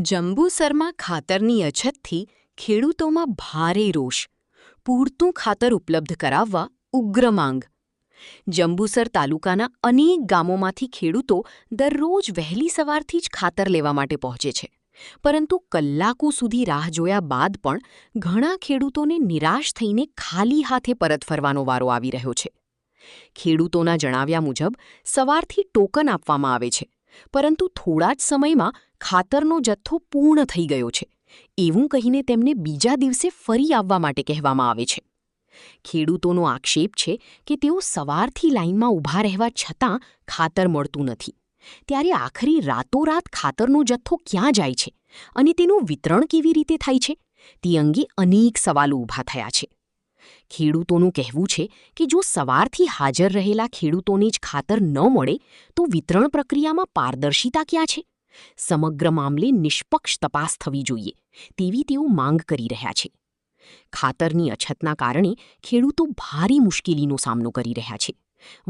જંબુસરમાં ખાતરની અછતથી ખેડૂતોમાં ભારે રોષ. પૂરતું ખાતર ઉપલબ્ધ કરાવવા ઉગ્ર માંગ. જંબુસર તાલુકાના અનેક ગામોમાંથી ખેડૂતો દરરોજ વહેલી સવારથી જ ખાતર લેવા માટે પહોંચે છે. પરંતુ કલાકો સુધી રાહ જોયા બાદ પણ ઘણા ખેડૂતોને નિરાશ થઈને ખાલી હાથે પરત ફરવાનો વારો આવી રહ્યો છે. ખેડૂતોના જણાવ્યા મુજબ સવારથી ટોકન આપવામાં આવે છે, પરંતુ થોડા જ સમયમાં ખાતરનો જથ્થો પૂર્ણ થઈ ગયો છે એવું કહીને તેમને બીજા દિવસે ફરી આવવા માટે કહેવામાં આવે છે. ખેડૂતોનો આક્ષેપ છે કે તેઓ સવારથી લાઇનમાં ઊભા રહેવા છતાં ખાતર મળતું નથી. ત્યારે આખરી રાતોરાત ખાતરનો જથ્થો ક્યાં જાય છે અને તેનું વિતરણ કેવી રીતે થાય છે તે અંગે અનેક સવાલો ઊભા થયા છે. ખેડૂતોનું કહેવું છે કે જો સવારથી હાજર રહેલા ખેડૂતોને જ ખાતર ન મળે તો વિતરણ પ્રક્રિયામાં પારદર્શિતા ક્યાં છે? સમગ્ર મામલે નિષ્પક્ષ તપાસ થવી જોઈએ તેવી તેઓ માંગ કરી રહ્યા છે. ખાતરની અછતના કારણે ખેડૂતો ભારે મુશ્કેલીનો સામનો કરી રહ્યા છે.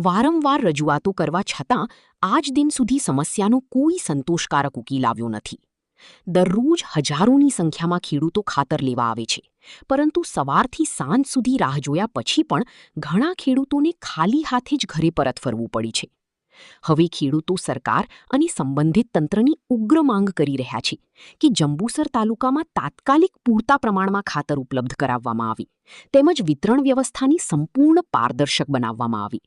વારંવાર રજૂઆતો કરવા છતાં આજ દિન સુધી સમસ્યાનો કોઈ સંતોષકારક ઉકેલ આવ્યો નથી. દરરોજ હજારોની સંખ્યામાં ખેડૂતો ખાતર લેવા આવે છે, પરંતુ સવારથી સાંજ સુધી રાહ જોયા પછી પણ ઘણા ખેડૂતોને ખાલી હાથે જ ઘરે પરત ફરવું પડી છે. હવે ખેડૂતો સરકાર અને સંબંધિત તંત્રની ઉગ્ર માંગ કરી રહ્યા છે કે જંબુસર તાલુકામાં તાત્કાલિક પૂરતા પ્રમાણમાં ખાતર ઉપલબ્ધ કરાવવામાં આવે, તેમજ વિતરણ વ્યવસ્થાની સંપૂર્ણ પારદર્શક બનાવવામાં આવે,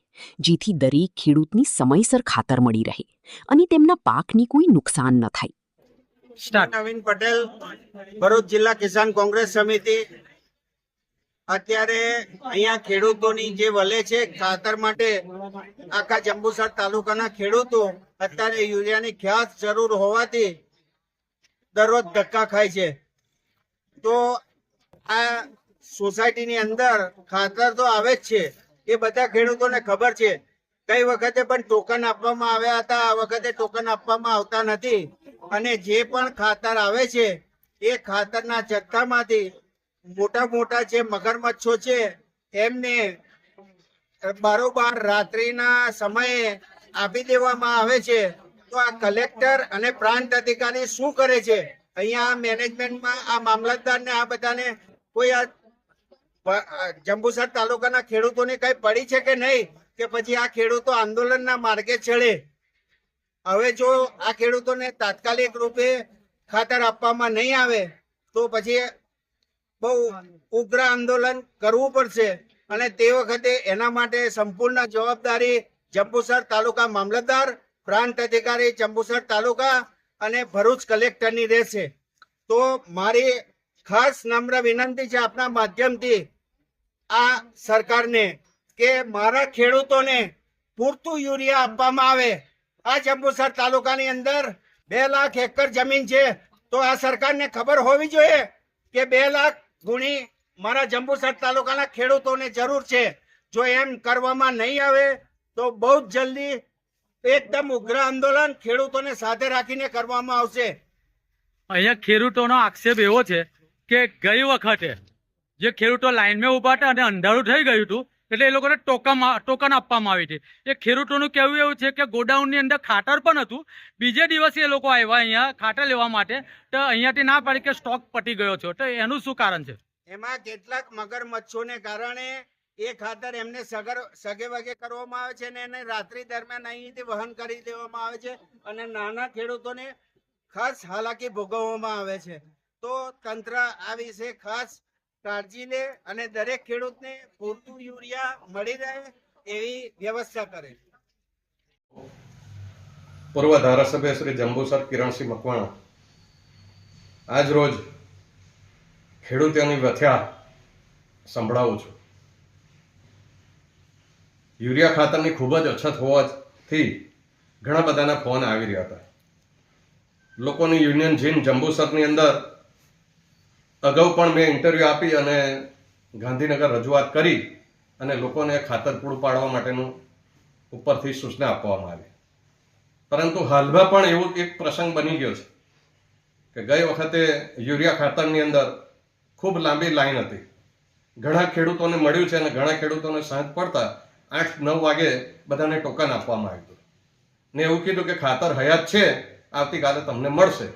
જેથી દરેક ખેડૂતની સમયસર ખાતર મળી રહે અને તેમના પાકની કોઈ નુકસાન ન થાય. નવીન પટેલ, ભરૂચ જિલ્લા કિસાન કોંગ્રેસ સમિતિ. અત્યારે અહીંયા ખેડૂતોની જે વલે છે ખાતર માટે, આખા જંબુસર તાલુકાના ખેડૂતો અત્યારે યુરિયાની ખાસ જરૂર હોવાથી દરરોજ ધક્કા ખાય છે. તો આ સોસાયટીની અંદર ખાતર તો આવે જ છે, એ બધા ખેડૂતોને ખબર છે. કઈ વખતે પણ ટોકન આપવામાં આવ્યા હતા, આ વખતે ટોકન આપવામાં આવતા નથી. અને જે પણ ખાતર આવે છે એ ખાતરના જથ્થામાંથી મોટા મોટા જે મગરમચ્છો છે એમને બારોબાર રાત્રિના સમયે આપી દેવામાં આવે છે. તો આ કલેક્ટર અને પ્રાંત અધિકારી શું કરે છે? અહીંયા મેનેજમેન્ટમાં આ મામલતદાર ને આ બધાને કોઈ આ જંબુસર તાલુકાના ખેડૂતોને કઈ પડી છે કે નહીં, કે પછી આ ખેડૂતો આંદોલનના માર્ગે ચડે? હવે જો આ ખેડૂતોને તાત્કાલિક રૂપે ખાતર આપવામાં નહીં આવે તો પછી બહુ ઉગ્ર આંદોલન કરવું પડશે. અને તે વખતે એના માટે સંપૂર્ણ જવાબદારી જંબુસર તાલુકા મામલતદાર, પ્રાંત અધિકારી જંબુસર તાલુકા અને ભરૂચ કલેક્ટરની રહેશે. તો મારી ખાસ નમ્ર વિનંતી છે આપના માધ્યમથી આ સરકારને કે મારા ખેડૂતોને પૂરતું યુરિયા આપવામાં આવે. આ જંબુસર તાલુકાની અંદર 2 લાખ એકર જમીન છે, તો આ સરકારને ખબર હોવી જોઈએ કે 2 લાખ ગુણી મારા જંબુસર તાલુકાના ખેડૂતોને જરૂર છે. જો એમ કરવામાં નહીં આવે તો બહુ જ જલ્દી એકદમ ઉગ્ર આંદોલન ખેડૂતોને સાથે રાખીને કરવામાં આવશે. અહીંયા ખેડૂતોનો આક્ષેપ એવો છે કે ગઈ વખતે જે ખેડૂતો લાઈનમાં ઉભા હતા અને અંધારું થઈ ગયું હતું એટલે એ લોકોને ટોકન આપવામાં આવી હતી. એ ખેડૂતોનું કહેવું એવું છે કે ગોડાઉનની અંદર ખાતર પણ હતું. બીજે દિવસે એ લોકો આવ્યા અહીંયા ખાતર લેવા માટે, તો અહીંયાથી ના પાડી કે સ્ટોક પતી ગયો છે. તો એનું શું કારણ છે? એમાં કેટલાક મગરમચ્છોને કારણે એ ખાતર એમને સગે વગે કરવામાં આવે છે અને એને રાત્રિ દરમિયાન અહીંથી વહન કરી દેવામાં આવે છે અને નાના ખેડૂતોને ખાસ હાલાકી ભોગવવામાં આવે છે. તો તંત્ર આ વિશે ખાસ કાળજી લે અને દરેક ખેડૂતને પૂરતું યુરિયા મળી રહે એવી વ્યવસ્થા કરે. પૂર્વ ધારાસભ્ય શ્રી જંબુસર કિરણસિંહ મકવાણા આજ રોજ ખેડૂતોની વ્યથા સંભળાવું છું. યુરિયા ખાતરની ખૂબ જ અછત હોવાથી ઘણા બધાના ફોન આવી રહ્યા હતા. લોકોની યુનિયન જીન જંબુસરની અંદર અગાઉ પણ મેં ઇન્ટરવ્યૂ આપી અને ગાંધીનગર રજૂઆત કરી અને લોકોને ખાતર પૂરું પાડવા માટેનું ઉપરથી સૂચના આપવામાં આવી. પરંતુ હાલમાં પણ એવું એક પ્રસંગ બની ગયો છે કે ગઈ વખતે યુરિયા ખાતરની અંદર ખૂબ લાંબી લાઈન હતી. ઘણા ખેડૂતોને મળ્યું છે અને ઘણા ખેડૂતોને સાંજ પડતા 8-9 વાગે બધાને ટોકન આપવામાં આવ્યું ને એવું કીધું કે ખાતર હયાત છે, આવતીકાલે તમને મળશે.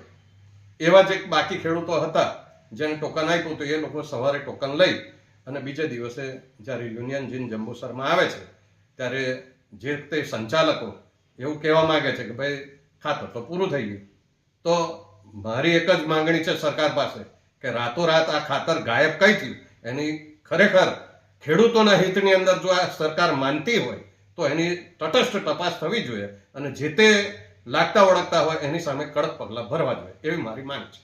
એવા જ એક બાકી ખેડૂતો હતા જેને ટોકન આપ્યું તો એ લોકો સવારે ટોકન લઈ અને બીજે દિવસે જ્યારે યુનિયન જીન જંબુસરમાં આવે છે ત્યારે જે તે સંચાલકો એવું કહેવા માંગે છે કે ભાઈ ખાતર તો પૂરું થઈ ગયું. તો મારી એક જ માંગણી છે સરકાર પાસે કે રાતોરાત આ ખાતર ગાયબ કઈ થયું એની ખરેખર ખેડૂતોના હિતની અંદર જો આ સરકાર માનતી હોય તો એની તટસ્થ તપાસ થવી જોઈએ અને જે તે લાગતા ઓળખતા હોય એની સામે કડક પગલાં ભરવા જોઈએ એવી મારી માંગ છે.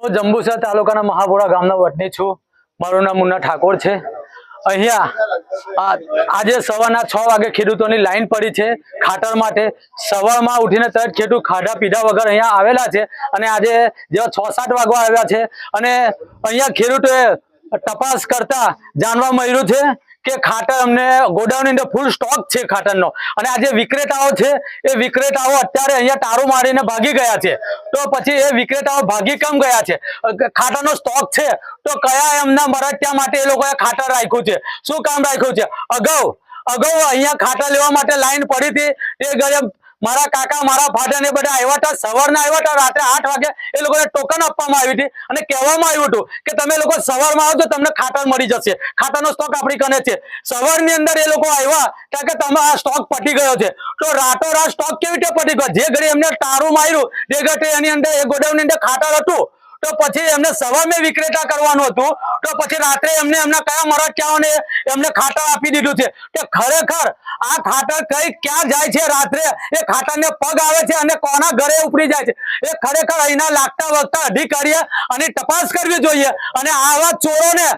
હું જંબુસર તાલુકાના મહાપુરા ગામનો વતની છું. મારું નામ મુન્ના ઠાકોર છે. અહીંયા આજે સવારના 6 વાગે ખેડૂતોની લાઈન પડી છે ખાતર માટે. સવારમાં ઉઠીને તરત ખેડૂત ખાધા પીધા વગર અહીંયા આવેલા છે અને આજે જેવા 6-7 વાગવા આવ્યા છે અને અહીંયા ખેડૂતોએ તપાસ કરતા જાણવા મળ્યું છે કે ખાતર અમને ગોડાઉનની અંદર ફૂલ સ્ટોક છે ખાતરનો અને આ જે વિક્રેતાઓ છે એ વિક્રેતાઓ અત્યારે અહીંયા તારું મારીને ભાગી ગયા છે. તો પછી એ વિક્રેતાઓ ભાગી કેમ ગયા છે? ખાતરનો સ્ટોક છે તો કયા એમના મરત્યા માટે એ લોકોએ ખાતર રાખ્યું છે? શું કામ રાખ્યું છે? અગાઉ અહીંયા ખાતર લેવા માટે લાઈન પડી હતી. એ ગયે મારા કાકા મારા ફાધર ને બધા આવ્યા હતા. સવારના આવ્યા હતા. રાત્રે 8 વાગે એ લોકોને ટોકન આપવામાં આવી હતી અને કહેવામાં આવ્યું હતું કે તમે લોકો સવારમાં આવો તો તમને ખાતર મળી જશે. ખાતરનો સ્ટોક આપણી કને છે. સવારની અંદર એ લોકો આવ્યા કારણ કે તમે આ સ્ટોક પટી ગયો છે. તો રાતોરાત સ્ટોક કેવી રીતે પટી ગયો? જે ઘડી એમને તારું માર્યું તે ઘડી એની અંદર એ ગોડાઉનની અંદર ખાતર હતું તો પછી એમને સવારમાં વિક્રેતા કરવાનું હતું તો પછી રાત્રે એમને એમના કયા મરત્યાઓને એમને ખાતર આપી દીધું છે. કે ખરેખર આ ખાતર કઈ ક્યાં જાય છે? રાત્રે એ ખાતરને પગ આવે છે અને કોના ઘરે ઉપડી જાય છે? એ ખરેખર અહીંના લાગતા વળગતા અધિકારીએ આની તપાસ કરવી જોઈએ અને આવા ચોરોને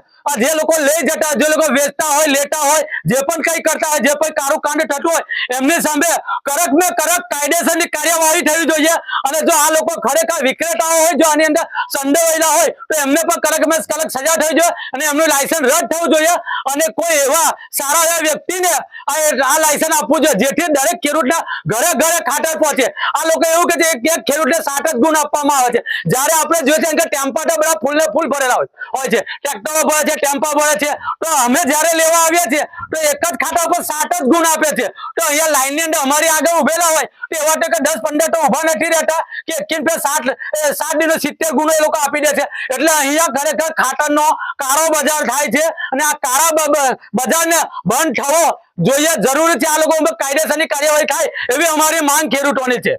જે લોકો લઈ જતા, જે લોકો વેચતા હોય, લેતા હોય, જે પણ કઈ કરતા હોય, જે પણ કારું કાંડ થતું હોય એમની સામે કડક ને કડક કાયદેસરની કાર્યવાહી થવી જોઈએ. અને જો આ લોકો ખરેખર વિક્રેતાઓ હોય, જો આની અંદર સંડોવાયેલા હોય તો એમને પણ કડક માં કડક સજા થવી જોઈએ અને એમનું લાયસન્સ રદ થવું જોઈએ અને કોઈ એવા સારા એવા વ્યક્તિને આ લાયસન્સ આપવું જોઈએ જેથી દરેક ખેડૂતના ઘરે ઘરે ખાતર પહોંચે. આ લોકો એવું કે છે એક ખેડૂતને 7 જ ગુણ આપવામાં આવે છે. જ્યારે આપણે જોઈએ છે કે ટેમ્પા તો બધા ફૂલ ને ફૂલ ભરેલા હોય છે, ટ્રેક્ટરો ભરે છે, ટેમ્પા ભરે છે. તો અમે જ્યારે લેવા આવ્યા છીએ તો એક જ ખાતા ઉપર 7 જ ગુણ આપે છે. તો અહીંયા લાઈન ની અંદર અમારી આગળ ઉભેલા હોય તો એવા તો 10-15 તો ઉભા નથી રહેતા કે 7 દિનો 70 ગુણો એ લોકો આપી દે છે. એટલે અહીંયા ખરેખર ખાતરનો કાળો બજાર થાય છે અને આ કાળા બજારને બંધ થવો જોઈએ. જરૂરી છે આ લોકો કાયદેસરની કાર્યવાહી થાય એવી અમારી માંગ ખેડૂતોની છે.